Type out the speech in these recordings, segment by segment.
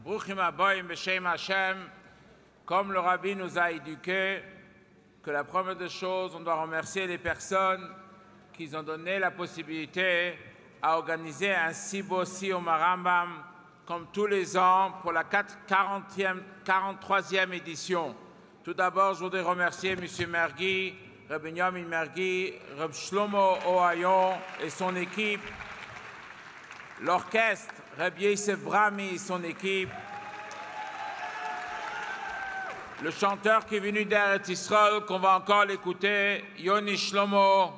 Bruchim Aboim Beshem Hashem, comme le Rabbi nous a éduqués, que la première des choses, on doit remercier les personnes qui ont donné la possibilité à organiser un si beau Siyum Rambam comme tous les ans pour la 43e édition. Tout d'abord, je voudrais remercier M. Mergui, Rabbi Yamin Mergui, Rabbi Shlomo Ohayon et son équipe, l'orchestre, Rabbi Yosef Brahmi et son équipe, le chanteur qui est venu d'Eretz Yisraël, qu'on va encore l'écouter, Yoni Shlomo,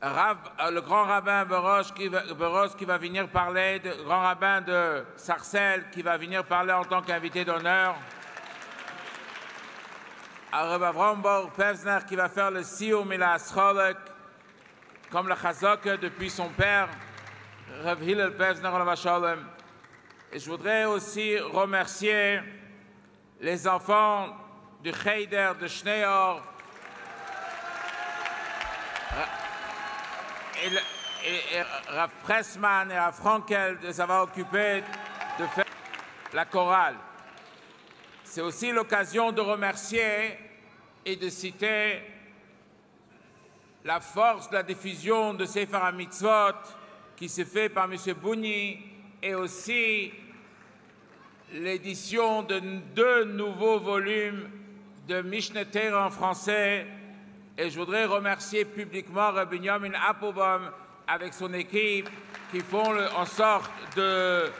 le grand rabbin Berosh qui va venir parler, le grand rabbin de Sarcelles qui va venir parler en tant qu'invité d'honneur, Rav Avram Pevzner qui va faire le Siyum et la Ascholek comme le Chazok depuis son père, Rav Hillel Pevzner Olav Shalom. Et je voudrais aussi remercier les enfants du Cheder de Shneor et Rav Pressman et Rav Frankel de s'avoir occupé de faire la chorale. C'est aussi l'occasion de remercier et de citer la force de la diffusion de Sefer HaMitzvot qui se fait par M. Bouni et aussi l'édition de 2 nouveaux volumes de Mishneh Torah en français. Et je voudrais remercier publiquement Rabbi Yamin Applebaum avec son équipe qui font en sorte de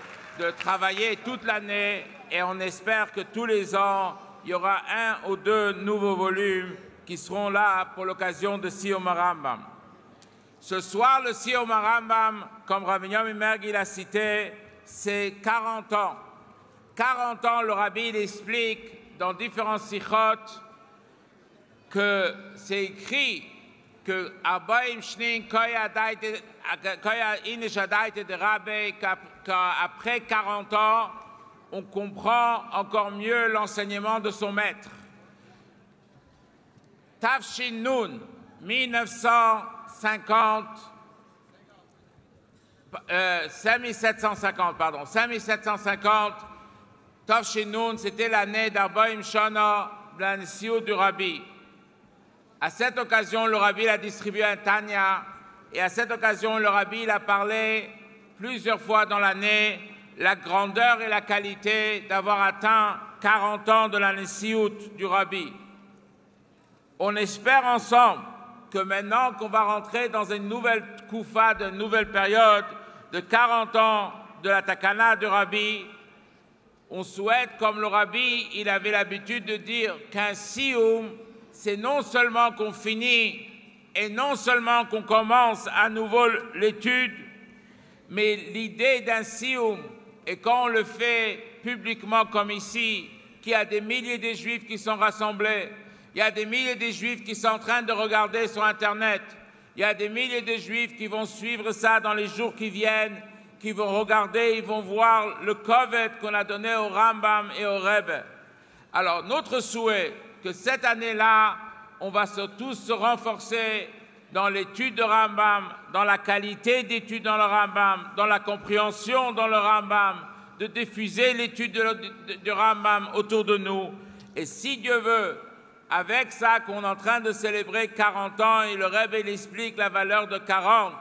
travailler toute l'année. Et on espère que tous les ans, il y aura 1 ou 2 nouveaux volumes qui seront là pour l'occasion de Siyum Rambam. Ce soir, le Siyum Rambam, comme Rabbi Yamin Mergui l'a cité, c'est 40 ans. 40 ans, le Rabbi il explique dans différents sichot que c'est écrit que qu'après 40 ans, on comprend encore mieux l'enseignement de son maître. Tafshin Nun, 5750, Tafshin Nun, c'était l'année d'Arbaim Shana, de la Nesiut du Rabbi. À cette occasion, le Rabbi a distribué un Tanya, et à cette occasion, le Rabbi a parlé plusieurs fois dans l'année la grandeur et la qualité d'avoir atteint 40 ans de la Nesiut du Rabbi. On espère ensemble que maintenant qu'on va rentrer dans une nouvelle Koufa, de nouvelle période de 40 ans de la Takana du Rabbi, on souhaite, comme le Rabbi, il avait l'habitude de dire qu'un Siyum, c'est non seulement qu'on finit et non seulement qu'on commence à nouveau l'étude, mais l'idée d'un Siyum, et quand on le fait publiquement comme ici, qu'il y a des milliers de Juifs qui sont rassemblés, il y a des milliers de Juifs qui sont en train de regarder sur Internet, il y a des milliers de Juifs qui vont suivre ça dans les jours qui viennent, qui vont regarder, ils vont voir le Kovet qu'on a donné au Rambam et au Rebbe. Alors notre souhait, que cette année-là, on va tous se renforcer dans l'étude de Rambam, dans la qualité d'étude dans le Rambam, dans la compréhension dans le Rambam, de diffuser l'étude du Rambam autour de nous. Et si Dieu veut, avec ça qu'on est en train de célébrer 40 ans, et le Rebbe il explique la valeur de 40,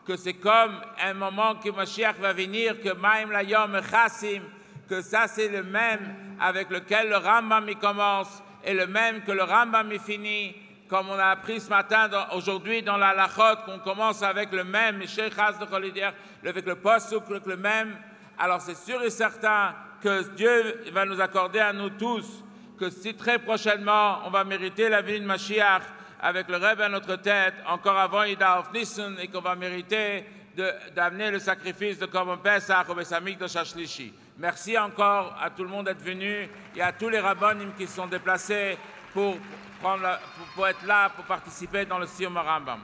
que c'est comme un moment que Mashiach va venir, que Maim Layom Chassim, que ça c'est le même avec lequel le Rambam il commence, et le même que le Rambam est fini, comme on a appris ce matin, aujourd'hui dans la Lachot, qu'on commence avec le même, avec le post-souk, le même. Alors c'est sûr et certain que Dieu va nous accorder à nous tous, que si très prochainement on va mériter la venue de Mashiach avec le Rebbe à notre tête, encore avant Ida of Nisan, et qu'on va mériter d'amener le sacrifice de Korban Pesach au Beis Hamikdash Hashlishi. Merci encore à tout le monde d'être venu et à tous les rabbonim qui se sont déplacés pour être là, pour participer dans le Siyum Rambam.